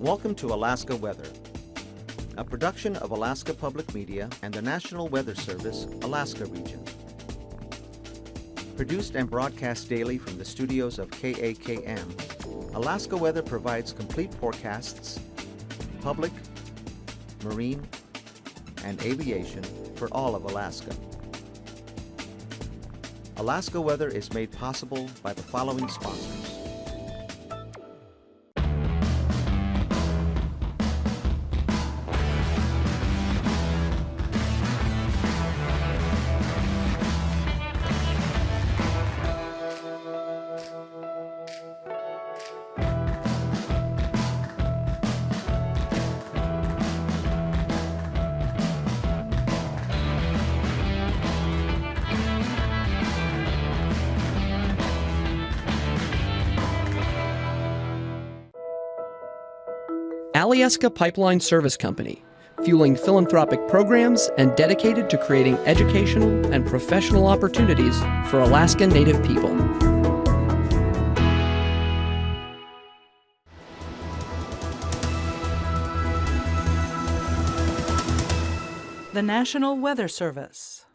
Welcome to Alaska Weather, a production of Alaska Public Media and the National Weather Service, Alaska Region. Produced and broadcast daily from the studios of KAKM, Alaska Weather provides complete forecasts, public, marine, and aviation for all of Alaska. Alaska Weather is made possible by the following sponsors. Alyeska Pipeline Service Company, fueling philanthropic programs and dedicated to creating educational and professional opportunities for Alaska Native people. The National Weather Service.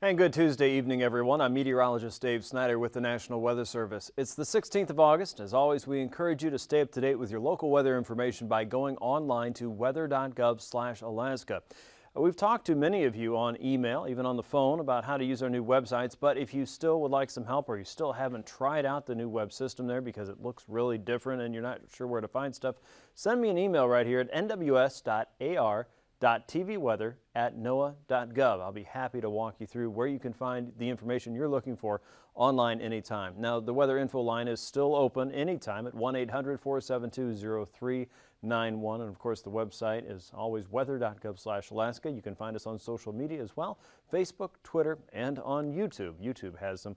And good Tuesday evening, everyone. I'm meteorologist Dave Snider with the National Weather Service. It's the 16th of August. As always, we encourage you to stay up to date with your local weather information by going online to weather.gov/Alaska. We've talked to many of you on email, even on the phone, about how to use our new websites, but if you still would like some help or you still haven't tried out the new web system there because it looks really different and you're not sure where to find stuff, send me an email right here at nws.ar.tvweather@noaa.gov. I'll be happy to walk you through where you can find the information you're looking for online anytime. Now, the weather info line is still open anytime at 1-800-472-0391. And of course, the website is always weather.gov/Alaska. You can find us on social media as well, Facebook, Twitter, and on YouTube. YouTube has some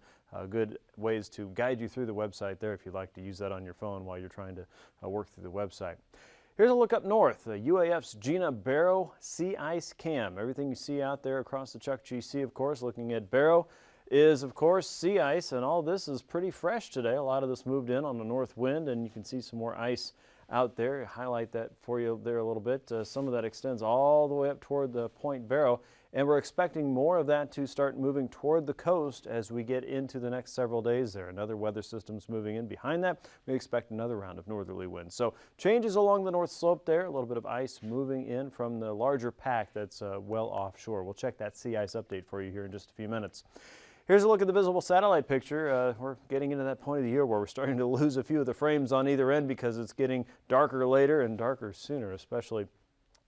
good ways to guide you through the website there if you'd like to use that on your phone while you're trying to work through the website. Here's a look up north, the UAF's Gina Barrow Sea Ice Cam. Everything you see out there across the Chukchi Sea, of course, looking at Barrow, is of course sea ice, and all this is pretty fresh today. A lot of this moved in on the north wind, and you can see some more ice out there. Highlight that for you there a little bit. Some of that extends all the way up toward the Point Barrow, and we're expecting more of that to start moving toward the coast as we get into the next several days there. Another weather system's moving in behind that. We expect another round of northerly winds. So changes along the north slope there, a little bit of ice moving in from the larger pack that's well offshore. We'll check that sea ice update for you here in just a few minutes. Here's a look at the visible satellite picture. We're getting into that point of the year where we're starting to lose a few of the frames on either end because it's getting darker later and darker sooner, especially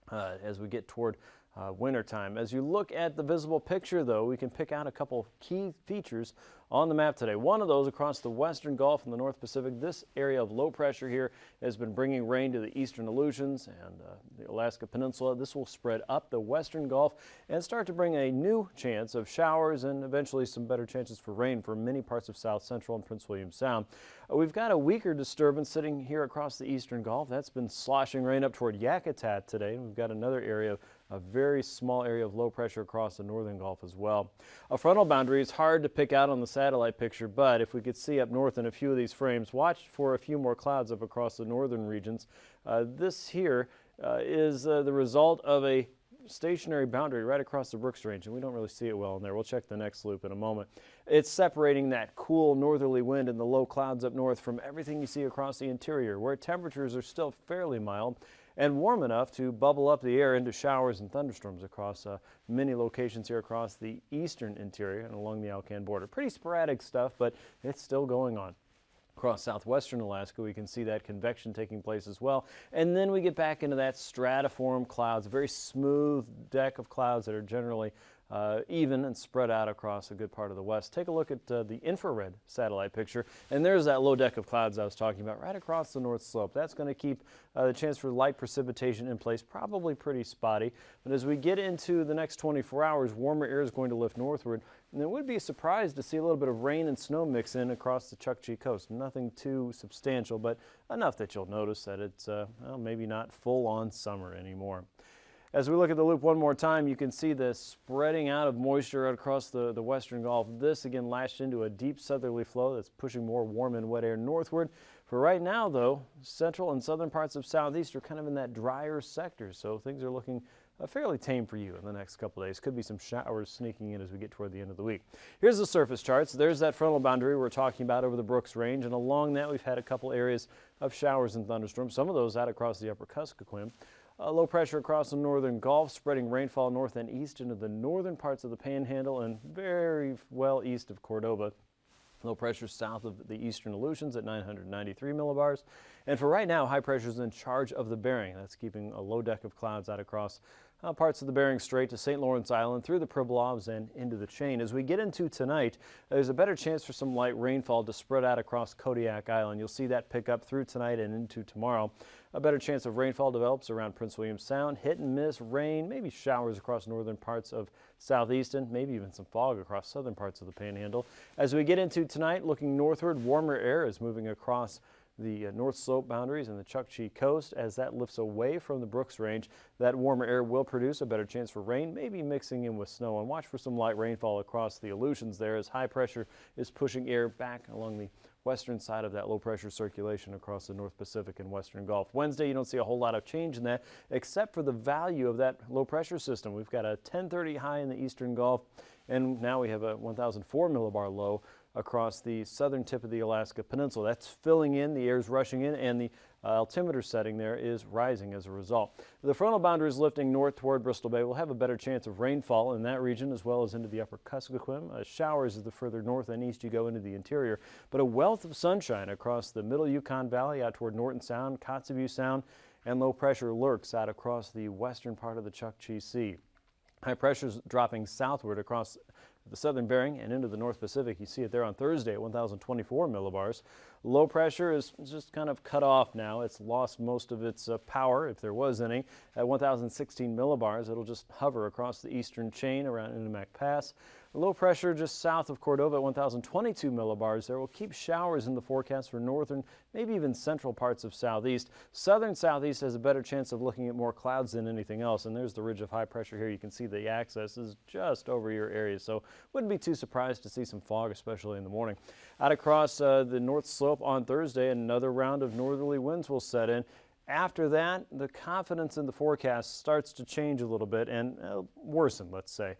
as we get toward winter time. As you look at the visible picture, though, we can pick out a couple key features on the map today. One of those across the western Gulf and the North Pacific. This area of low pressure here has been bringing rain to the eastern Aleutians and the Alaska Peninsula. This will spread up the western Gulf and start to bring a new chance of showers and eventually some better chances for rain for many parts of South Central and Prince William Sound. We've got a weaker disturbance sitting here across the eastern Gulf. That's been sloshing rain up toward Yakutat today. We've got another area, a very small area of low pressure across the northern Gulf as well. A frontal boundary is hard to pick out on the satellite picture, but if we could see up north in a few of these frames, watch for a few more clouds up across the northern regions. This here is the result of a stationary boundary right across the Brooks Range, and we don't really see it well in there. We'll check the next loop in a moment. It's separating that cool northerly wind and the low clouds up north from everything you see across the interior, where temperatures are still fairly mild and warm enough to bubble up the air into showers and thunderstorms across many locations here across the eastern interior and along the Alcan border. Pretty sporadic stuff, but it's still going on. Across southwestern Alaska, we can see that convection taking place as well. And then we get back into that stratiform clouds, a very smooth deck of clouds that are generally even and spread out across a good part of the west. Take a look at the infrared satellite picture, and there's that low deck of clouds I was talking about right across the north slope. That's going to keep the chance for light precipitation in place, probably pretty spotty. But as we get into the next 24 hours, warmer air is going to lift northward, and it would be a surprise to see a little bit of rain and snow mix in across the Chukchi coast. Nothing too substantial, but enough that you'll notice that it's well, maybe not full-on summer anymore. As we look at the loop one more time, you can see the spreading out of moisture out across the western Gulf. This again lashed into a deep southerly flow that's pushing more warm and wet air northward. For right now, though, central and southern parts of southeast are kind of in that drier sector, so things are looking fairly tame for you in the next couple days. Could be some showers sneaking in as we get toward the end of the week. Here's the surface charts. There's that frontal boundary we're talking about over the Brooks Range, and along that we've had a couple areas of showers and thunderstorms, some of those out across the upper Kuskokwim. Low pressure across the northern Gulf, spreading rainfall north and east into the northern parts of the Panhandle and very well east of Cordova. Low pressure south of the eastern Aleutians at 993 millibars. And for right now, high pressure is in charge of the Bering. That's keeping a low deck of clouds out across parts of the Bering Strait to St. Lawrence Island, through the Pribilofs and into the chain. As we get into tonight, there's a better chance for some light rainfall to spread out across Kodiak Island. You'll see that pick up through tonight and into tomorrow. A better chance of rainfall develops around Prince William Sound. Hit and miss rain, maybe showers across northern parts of southeastern, maybe even some fog across southern parts of the Panhandle. As we get into tonight, looking northward, warmer air is moving across the north slope boundaries and the Chukchi coast. As that lifts away from the Brooks Range, that warmer air will produce a better chance for rain, maybe mixing in with snow. And watch for some light rainfall across the Aleutians there as high pressure is pushing air back along the western side of that low pressure circulation across the North Pacific and western Gulf. Wednesday, you don't see a whole lot of change in that except for the value of that low pressure system. We've got a 1030 high in the eastern Gulf, and now we have a 1004 millibar low across the southern tip of the Alaska Peninsula. That's filling in, the air's rushing in, and the altimeter setting there is rising as a result. The frontal boundary is lifting north toward Bristol Bay. We'll have a better chance of rainfall in that region as well as into the upper Kuskokwim. Showers as the further north and east you go into the interior, but a wealth of sunshine across the middle Yukon Valley out toward Norton Sound, Kotzebue Sound, and low pressure lurks out across the western part of the Chukchi Sea. High pressure is dropping southward across the southern Bering and into the North Pacific. You see it there on Thursday at 1,024 millibars. Low pressure is just kind of cut off now. It's lost most of its power, if there was any, at 1,016 millibars. It'll just hover across the eastern chain around Unimak Pass. Low pressure just south of Cordova at 1,022 millibars. There will keep showers in the forecast for northern, maybe even central parts of southeast. Southern southeast has a better chance of looking at more clouds than anything else. And there's the ridge of high pressure here. You can see the axis is just over your area. So wouldn't be too surprised to see some fog, especially in the morning. Out across the north slope on Thursday, another round of northerly winds will set in. After that, the confidence in the forecast starts to change a little bit and worsen, let's say,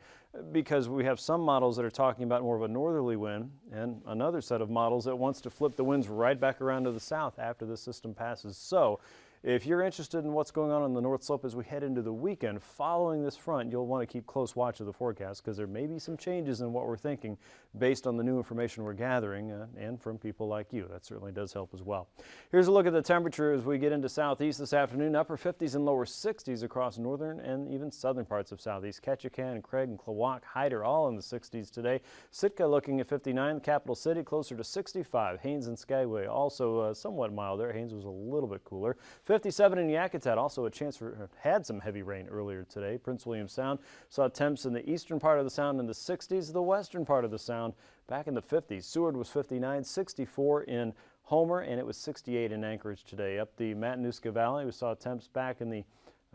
because we have some models that are talking about more of a northerly wind and another set of models that wants to flip the winds right back around to the south after the system passes. So if you're interested in what's going on the North Slope as we head into the weekend following this front, you'll want to keep close watch of the forecast because there may be some changes in what we're thinking based on the new information we're gathering and from people like you. That certainly does help as well. Here's a look at the temperature as we get into southeast this afternoon. Upper 50s and lower 60s across northern and even southern parts of southeast. Ketchikan and Craig and Klawock, Hyder all in the 60s today. Sitka looking at 59, the capital city closer to 65. Haines and Skagway also somewhat milder. Haines was a little bit cooler. 57 in Yakutat, also a chance for, had some heavy rain earlier today. Prince William Sound saw temps in the eastern part of the Sound in the 60s, the western part of the Sound back in the 50s. Seward was 59, 64 in Homer, and it was 68 in Anchorage today. Up the Matanuska Valley, we saw temps back in the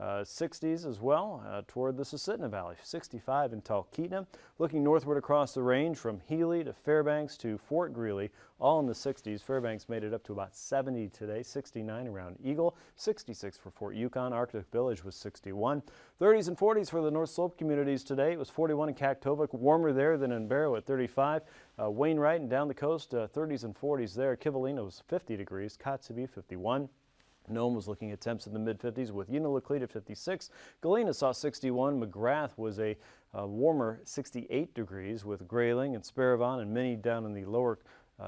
60s as well toward the Susitna Valley, 65 in Talkeetna. Looking northward across the range from Healy to Fairbanks to Fort Greely, all in the 60s. Fairbanks made it up to about 70 today, 69 around Eagle, 66 for Fort Yukon. Arctic Village was 61. 30s and 40s for the North Slope communities today. It was 41 in Kaktovik, warmer there than in Barrow at 35. Wainwright and down the coast, 30s and 40s there. Kivalina was 50 degrees, Kotzebue 51. Nome was looking at temps in the mid-50s with Unalakleet at 56. Galena saw 61. McGrath was a warmer 68 degrees with Grayling and Sparivon and many down in the lower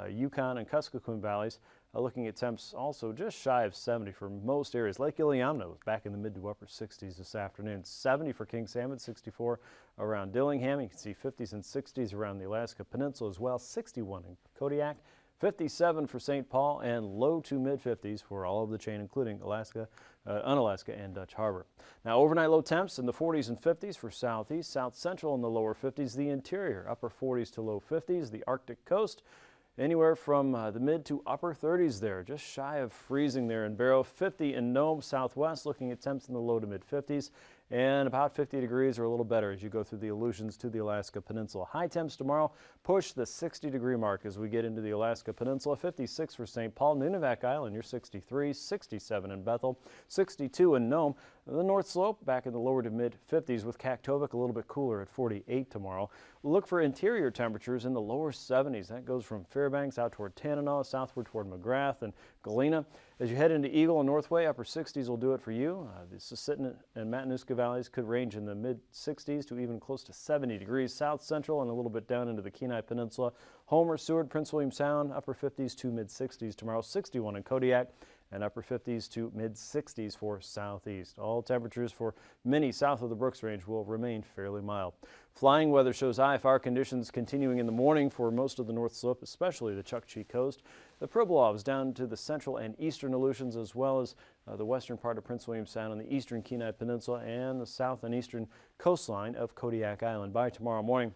Yukon and Kuskokwim valleys. Looking at temps also just shy of 70 for most areas. Lake Iliamna was back in the mid to upper 60s this afternoon. 70 for King Salmon, 64 around Dillingham. You can see 50s and 60s around the Alaska Peninsula as well. 61 in Kodiak. 57 for St. Paul, and low to mid-50s for all of the chain, including Alaska, Unalaska, and Dutch Harbor. Now, overnight low temps in the 40s and 50s for southeast, south central in the lower 50s, the interior, upper 40s to low 50s, the Arctic coast, anywhere from the mid to upper 30s there, just shy of freezing there in Barrow. 50 in Nome, southwest, looking at temps in the low to mid 50s. And about 50 degrees or a little better as you go through the Aleutians to the Alaska Peninsula. High temps tomorrow push the 60-degree mark as we get into the Alaska Peninsula. 56 for St. Paul, Nunivak Island, you're 63, 67 in Bethel, 62 in Nome. The North Slope back in the lower to mid 50s with Kaktovik a little bit cooler at 48 tomorrow. Look for interior temperatures in the lower 70s. That goes from Fairbanks out toward Tanana, southward toward McGrath and Galena. As you head into Eagle and Northway, upper 60s will do it for you. The Susitna and Matanuska valleys could range in the mid 60s to even close to 70 degrees. South Central and a little bit down into the Kenai Peninsula. Homer, Seward, Prince William Sound, upper 50s to mid 60s tomorrow. 61 in Kodiak and upper 50s to mid 60s for southeast. All temperatures for many south of the Brooks Range will remain fairly mild. Flying weather shows IFR conditions continuing in the morning for most of the North Slope, especially the Chukchi Coast. The Pribilovs down to the central and eastern Aleutians, as well as the western part of Prince William Sound on the eastern Kenai Peninsula and the south and eastern coastline of Kodiak Island. By tomorrow morning,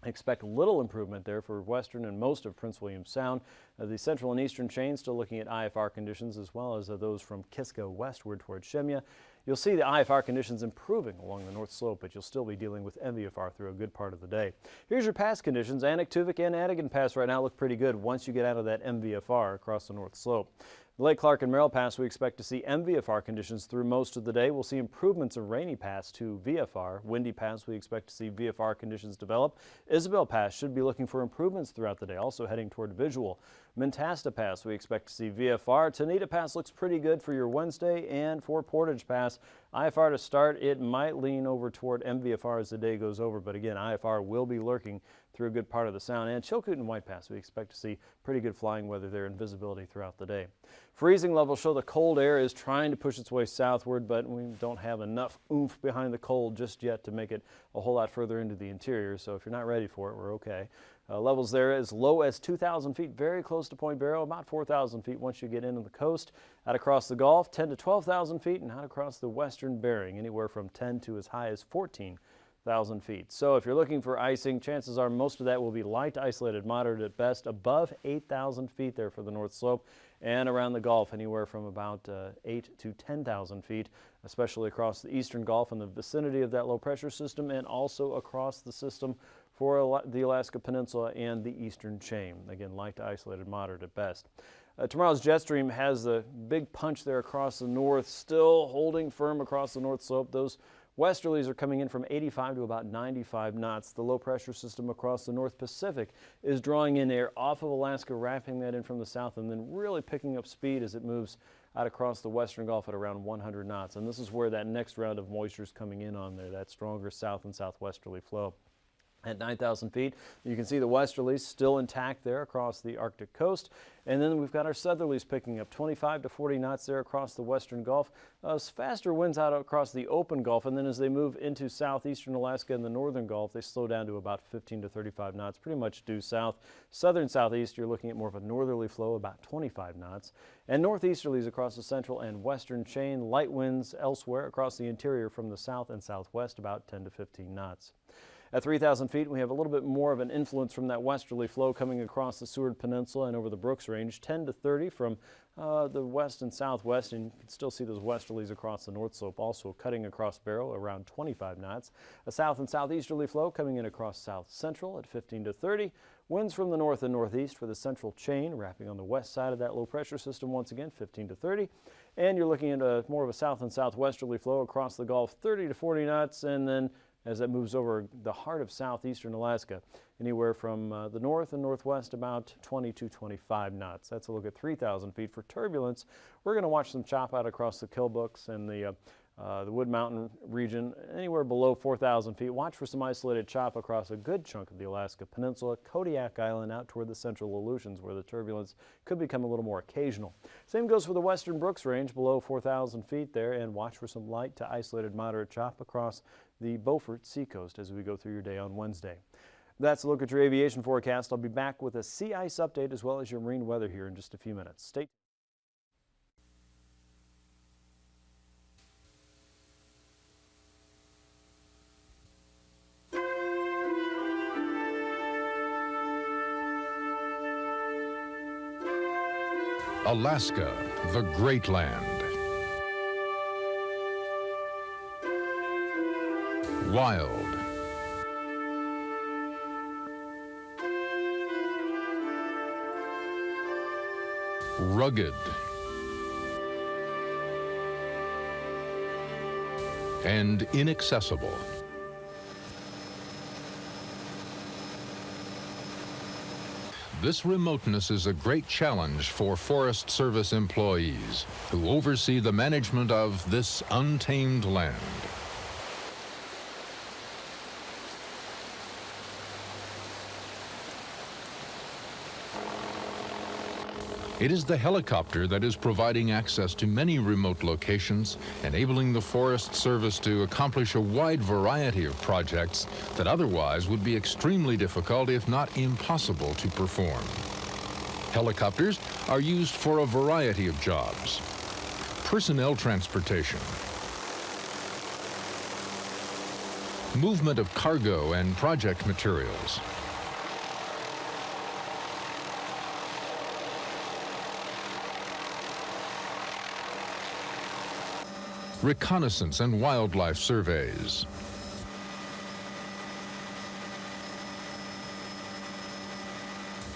expect little improvement there for western and most of Prince William Sound. The central and eastern chain still looking at IFR conditions, as well as those from Kiska westward toward Shemya. You'll see the IFR conditions improving along the North Slope, but you'll still be dealing with MVFR through a good part of the day. Here's your pass conditions. Anaktuvik and Anigan Pass right now look pretty good once you get out of that MVFR across the North Slope. Lake Clark and Merrill Pass, we expect to see MVFR conditions through most of the day. We'll see improvements in Rainy Pass to VFR. Windy Pass, we expect to see VFR conditions develop. Isabel Pass should be looking for improvements throughout the day, also heading toward visual. Mentasta Pass, we expect to see VFR. Tanita Pass looks pretty good for your Wednesday, and for Portage Pass, IFR to start, it might lean over toward MVFR as the day goes over, but again, IFR will be lurking through a good part of the Sound. And Chilkoot and White Pass, we expect to see pretty good flying weather there and visibility throughout the day. Freezing levels show the cold air is trying to push its way southward, but we don't have enough oomph behind the cold just yet to make it a whole lot further into the interior, so if you're not ready for it, we're okay. Levels there as low as 2,000 feet, very close to Point Barrow, about 4,000 feet once you get into the coast. Out across the Gulf, 10 to 12,000 feet, and out across the western Bering, anywhere from 10 to as high as 14,000 feet. So if you're looking for icing, chances are most of that will be light, isolated, moderate at best, above 8,000 feet there for the North Slope, and around the Gulf, anywhere from about 8 to 10,000 feet, especially across the eastern Gulf in the vicinity of that low pressure system, and also across the system for the Alaska Peninsula and the eastern chain. Again, light to isolated, moderate at best. Tomorrow's jet stream has a big punch there across the north, still holding firm across the North Slope. Those westerlies are coming in from 85 to about 95 knots. The low pressure system across the North Pacific is drawing in air off of Alaska, wrapping that in from the south, and then really picking up speed as it moves out across the western Gulf at around 100 knots. And this is where that next round of moisture is coming in on there, that stronger south and southwesterly flow. At 9,000 feet, you can see the westerlies still intact there across the Arctic coast. And then we've got our southerlies picking up 25 to 40 knots there across the western Gulf. Faster winds out across the open Gulf, and then as they move into southeastern Alaska and the northern Gulf, they slow down to about 15 to 35 knots, pretty much due south. Southern southeast, you're looking at more of a northerly flow, about 25 knots. And northeasterlies across the central and western chain. Light winds elsewhere across the interior from the south and southwest, about 10 to 15 knots. At 3,000 feet, we have a little bit more of an influence from that westerly flow coming across the Seward Peninsula and over the Brooks Range, 10 to 30 from the west and southwest, and you can still see those westerlies across the North Slope also cutting across Barrow around 25 knots. A south and southeasterly flow coming in across south central at 15 to 30. Winds from the north and northeast for the central chain, wrapping on the west side of that low pressure system once again, 15 to 30. And you're looking at more of a south and southwesterly flow across the Gulf, 30 to 40 knots, and then as it moves over the heart of southeastern Alaska, anywhere from the north and northwest about 20 to 25 knots. That's a look at 3,000 feet. For turbulence, we're going to watch some chop out across the Killbooks and the Wood Mountain region, anywhere below 4,000 feet. Watch for some isolated chop across a good chunk of the Alaska Peninsula, Kodiak Island out toward the central Aleutians, where the turbulence could become a little more occasional. Same goes for the western Brooks Range, below 4,000 feet there, and watch for some light to isolated moderate chop across the Beaufort Seacoast as we go through your day on Wednesday. That's a look at your aviation forecast. I'll be back with a sea ice update as well as your marine weather here in just a few minutes. Stay Alaska, the great land. Wild. Rugged. And inaccessible. This remoteness is a great challenge for Forest Service employees who oversee the management of this untamed land. It is the helicopter that is providing access to many remote locations, enabling the Forest Service to accomplish a wide variety of projects that otherwise would be extremely difficult, if not impossible, to perform. Helicopters are used for a variety of jobs. Personnel transportation, movement of cargo and project materials, reconnaissance and wildlife surveys,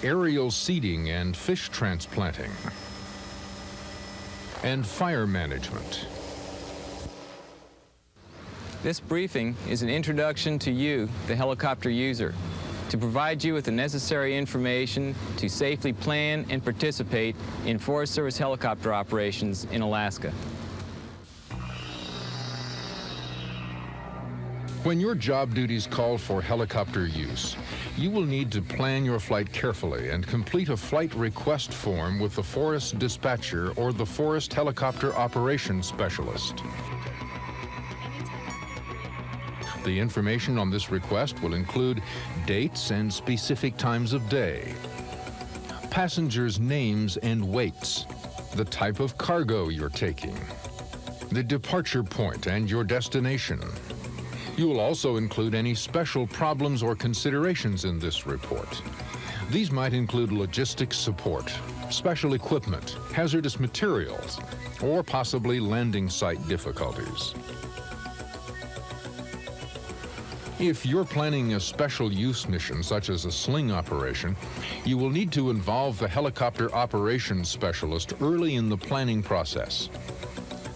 aerial seeding and fish transplanting, and fire management. This briefing is an introduction to you, the helicopter user, to provide you with the necessary information to safely plan and participate in Forest Service helicopter operations in Alaska. When your job duties call for helicopter use, you will need to plan your flight carefully and complete a flight request form with the forest dispatcher or the forest helicopter operations specialist. The information on this request will include dates and specific times of day, passengers' names and weights, the type of cargo you're taking, the departure point and your destination. You will also include any special problems or considerations in this report. These might include logistics support, special equipment, hazardous materials, or possibly landing site difficulties. If you're planning a special use mission, such as a sling operation, you will need to involve the helicopter operations specialist early in the planning process.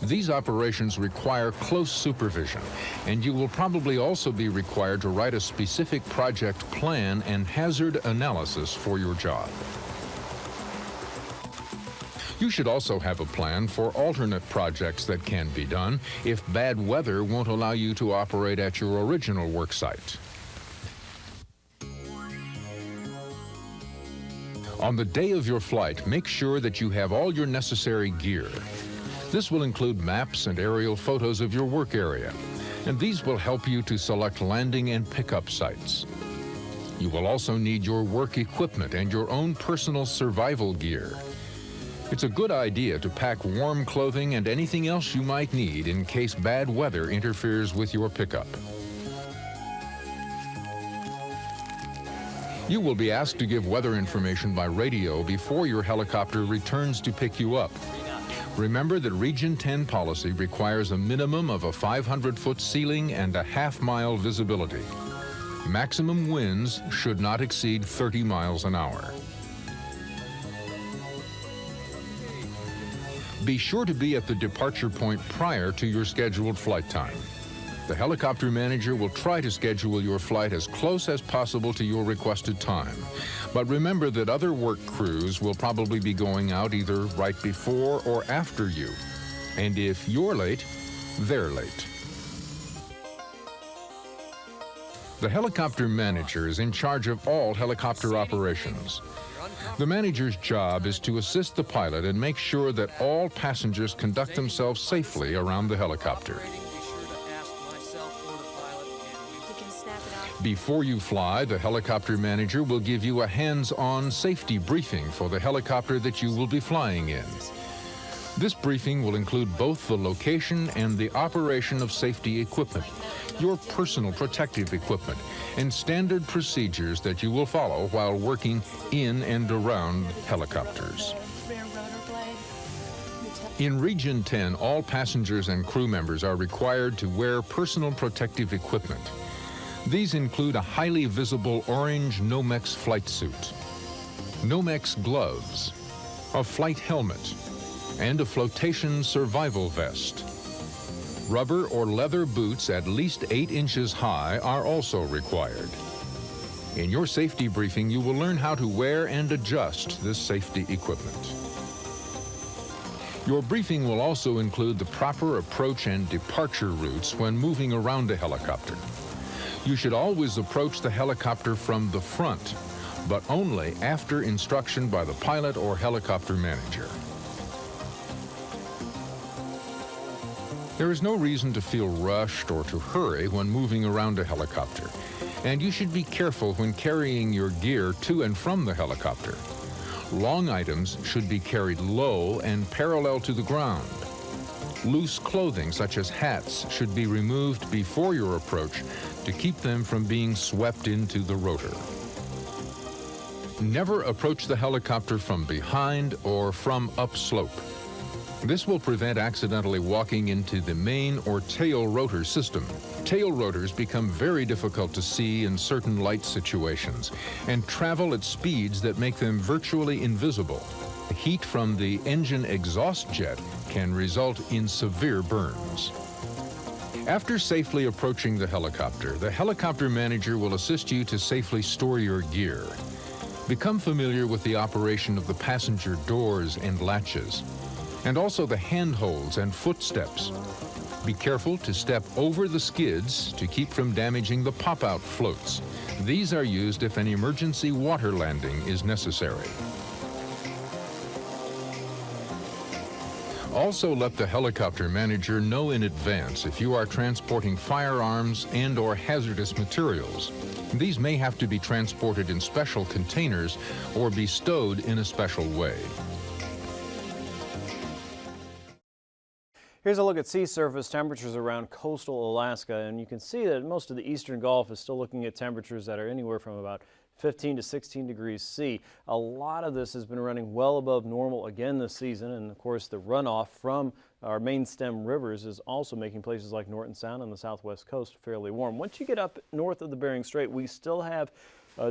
These operations require close supervision, and you will probably also be required to write a specific project plan and hazard analysis for your job. You should also have a plan for alternate projects that can be done if bad weather won't allow you to operate at your original work site. On the day of your flight, make sure that you have all your necessary gear. This will include maps and aerial photos of your work area, and these will help you to select landing and pickup sites. You will also need your work equipment and your own personal survival gear. It's a good idea to pack warm clothing and anything else you might need in case bad weather interferes with your pickup. You will be asked to give weather information by radio before your helicopter returns to pick you up. Remember that Region 10 policy requires a minimum of a 500-foot ceiling and a half-mile visibility. Maximum winds should not exceed 30 miles an hour. Be sure to be at the departure point prior to your scheduled flight time. The helicopter manager will try to schedule your flight as close as possible to your requested time. But remember that other work crews will probably be going out either right before or after you. And if you're late, they're late. The helicopter manager is in charge of all helicopter operations. The manager's job is to assist the pilot and make sure that all passengers conduct themselves safely around the helicopter. Before you fly, the helicopter manager will give you a hands-on safety briefing for the helicopter that you will be flying in. This briefing will include both the location and the operation of safety equipment, your personal protective equipment, and standard procedures that you will follow while working in and around helicopters. Rear rotor blade. In Region 10, all passengers and crew members are required to wear personal protective equipment. These include a highly visible orange Nomex flight suit, Nomex gloves, a flight helmet, and a flotation survival vest. Rubber or leather boots at least 8 inches high are also required. In your safety briefing, you will learn how to wear and adjust this safety equipment. Your briefing will also include the proper approach and departure routes when moving around a helicopter. You should always approach the helicopter from the front, but only after instruction by the pilot or helicopter manager. There is no reason to feel rushed or to hurry when moving around a helicopter, and you should be careful when carrying your gear to and from the helicopter. Long items should be carried low and parallel to the ground. Loose clothing, such as hats, should be removed before your approach to keep them from being swept into the rotor. Never approach the helicopter from behind or from upslope. This will prevent accidentally walking into the main or tail rotor system. Tail rotors become very difficult to see in certain light situations and travel at speeds that make them virtually invisible. Heat from the engine exhaust jet can result in severe burns. After safely approaching the helicopter manager will assist you to safely store your gear. Become familiar with the operation of the passenger doors and latches, and also the handholds and footsteps. Be careful to step over the skids to keep from damaging the pop-out floats. These are used if an emergency water landing is necessary. Also, let the helicopter manager know in advance if you are transporting firearms and/or hazardous materials. These may have to be transported in special containers or be stowed in a special way. Here's a look at sea surface temperatures around coastal Alaska, and you can see that most of the eastern Gulf is still looking at temperatures that are anywhere from about 15 to 16 degrees C. A lot of this has been running well above normal again this season, and of course the runoff from our main stem rivers is also making places like Norton Sound and the southwest coast fairly warm. Once you get up north of the Bering Strait, we still have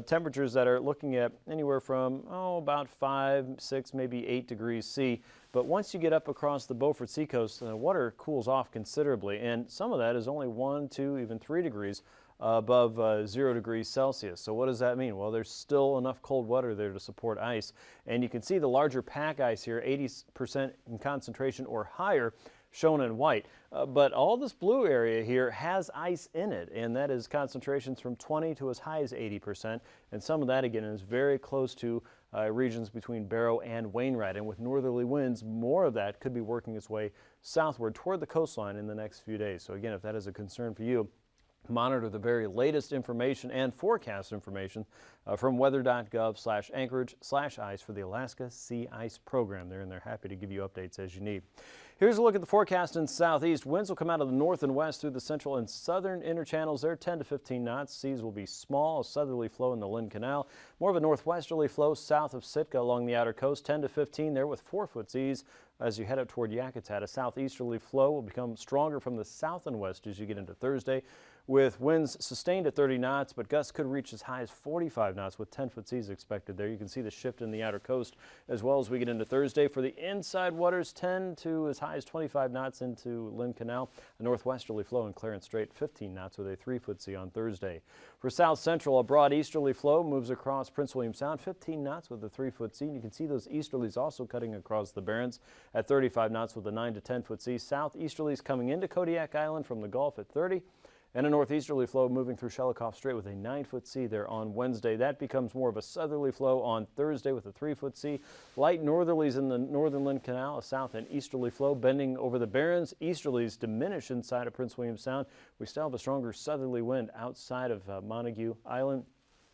temperatures that are looking at anywhere from about 5, 6, maybe 8 degrees C. But once you get up across the Beaufort Seacoast, the water cools off considerably, and some of that is only 1, 2, even 3 degrees above 0 degrees Celsius. So what does that mean? Well, there's still enough cold water there to support ice, and you can see the larger pack ice here, 80% in concentration or higher, shown in white. But all this blue area here has ice in it, and that is concentrations from 20 to as high as 80%. And some of that, again, is very close to regions between Barrow and Wainwright. And with northerly winds, more of that could be working its way southward toward the coastline in the next few days. So again, if that is a concern for you, monitor the very latest information and forecast information from weather.gov/Anchorage/ice for the Alaska Sea Ice Program there, and they're happy to give you updates as you need. Here's a look at the forecast in southeast. Winds will come out of the north and west through the central and southern interchannels. They're 10 to 15 knots. Seas will be small, a southerly flow in the Lynn Canal. More of a northwesterly flow south of Sitka along the outer coast, 10 to 15 there with 4-foot seas. As you head up toward Yakutat, a southeasterly flow will become stronger from the south and west as you get into Thursday, with winds sustained at 30 knots, but gusts could reach as high as 45 knots with 10-foot seas expected there. You can see the shift in the outer coast as well as we get into Thursday. For the inside waters, 10 to as high as 25 knots into Lynn Canal. A northwesterly flow in Clarence Strait, 15 knots with a 3-foot sea on Thursday. For south central, a broad easterly flow moves across Prince William Sound, 15 knots with a 3-foot sea. And you can see those easterlies also cutting across the Barrens at 35 knots with a 9 to 10-foot sea. Southeasterlies coming into Kodiak Island from the Gulf at 30. And a northeasterly flow moving through Shelikof Strait with a 9-foot sea there on Wednesday. That becomes more of a southerly flow on Thursday with a 3-foot sea. Light northerlies in the northern Lynn Canal, a south and easterly flow bending over the Barrens. Easterlies diminish inside of Prince William Sound. We still have a stronger southerly wind outside of Montague Island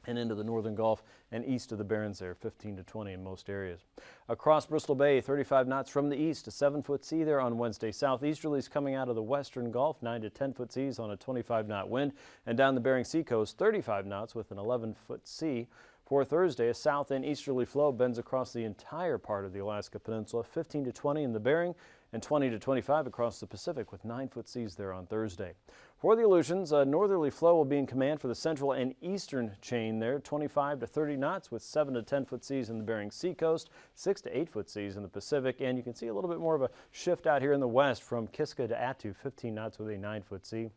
and into the northern Gulf and east of the Barrens there, 15 to 20 in most areas. Across Bristol Bay, 35 knots from the east, a 7-foot sea there on Wednesday. Southeasterlies coming out of the western Gulf, 9 to 10-foot seas on a 25-knot wind. And down the Bering Sea coast, 35 knots with an 11-foot sea. For Thursday, a south and easterly flow bends across the entire part of the Alaska Peninsula, 15 to 20 in the Bering and 20 to 25 across the Pacific with 9-foot seas there on Thursday. For the Aleutians, a northerly flow will be in command for the central and eastern chain there, 25 to 30 knots with 7 to 10-foot seas in the Bering Sea coast, 6 to 8-foot seas in the Pacific, and you can see a little bit more of a shift out here in the west from Kiska to Attu, 15 knots with a 9-foot sea.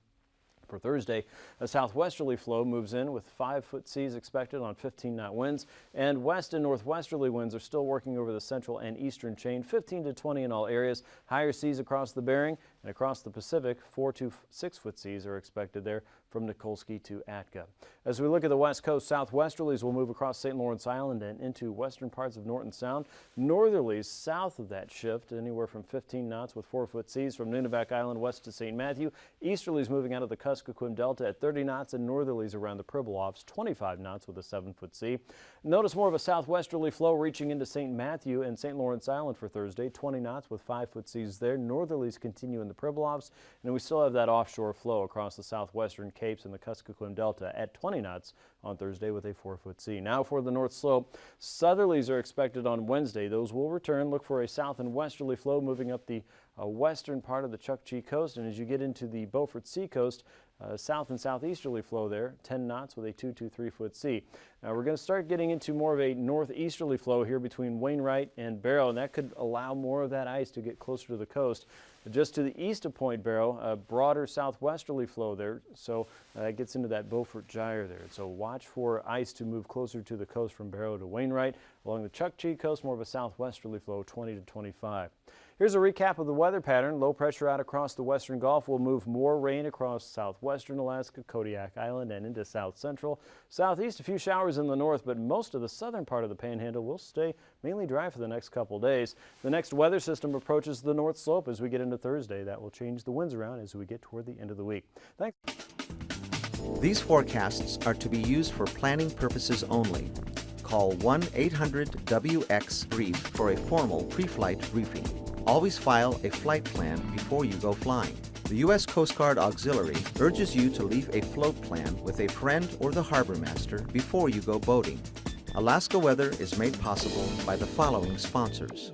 For Thursday, a southwesterly flow moves in with 5-foot seas expected on 15-knot winds, and west and northwesterly winds are still working over the central and eastern chain, 15 to 20 in all areas. Higher seas across the Bering and across the Pacific, 4 to 6-foot seas are expected there from Nikolsky to Atka. As we look at the west coast, southwesterlies will move across St. Lawrence Island and into western parts of Norton Sound. Northerlies south of that shift, anywhere from 15 knots with 4-foot seas from Nunivak Island west to St. Matthew. Easterlies moving out of the Kuskokwim Delta at 30 knots, and northerlies around the Pribilofs, 25 knots with a 7-foot sea. Notice more of a southwesterly flow reaching into St. Matthew and St. Lawrence Island for Thursday, 20 knots with 5-foot seas there. Northerlies continue in the Pribilofs, and we still have that offshore flow across the southwestern Capes and the Kuskokwim Delta at 20 knots on Thursday with a 4-foot sea. Now for the North Slope, southerlies are expected on Wednesday. Those will return. Look for a south and westerly flow moving up the western part of the Chukchi coast, and as you get into the Beaufort Sea coast, south and southeasterly flow there, 10 knots with a 2 to 3-foot sea. Now we're going to start getting into more of a northeasterly flow here between Wainwright and Barrow, and that could allow more of that ice to get closer to the coast. Just to the east of Point Barrow, a broader southwesterly flow there, so it gets into that Beaufort Gyre there. So watch for ice to move closer to the coast from Barrow to Wainwright. Along the Chukchi coast, more of a southwesterly flow, 20 to 25. Here's a recap of the weather pattern. Low pressure out across the western Gulf will move more rain across southwestern Alaska, Kodiak Island, and into south central. Southeast, a few showers in the north, but most of the southern part of the Panhandle will stay mainly dry for the next couple days. The next weather system approaches the North Slope as we get into Thursday. That will change the winds around as we get toward the end of the week. Thanks. These forecasts are to be used for planning purposes only. Call 1-800-WX-BRIEF for a formal pre-flight briefing. Always file a flight plan before you go flying. The U.S. Coast Guard Auxiliary urges you to leave a float plan with a friend or the harbor master before you go boating. Alaska Weather is made possible by the following sponsors.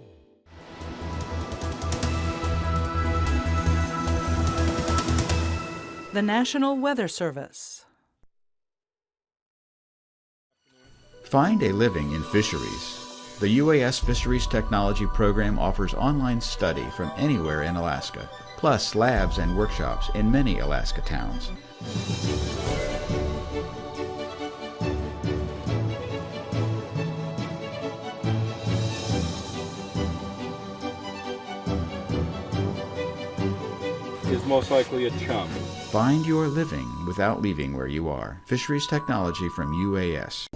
The National Weather Service. Find a living in fisheries. The UAS Fisheries Technology Program offers online study from anywhere in Alaska, plus labs and workshops in many Alaska towns. Is most likely a chum. Find your living without leaving where you are. Fisheries Technology from UAS.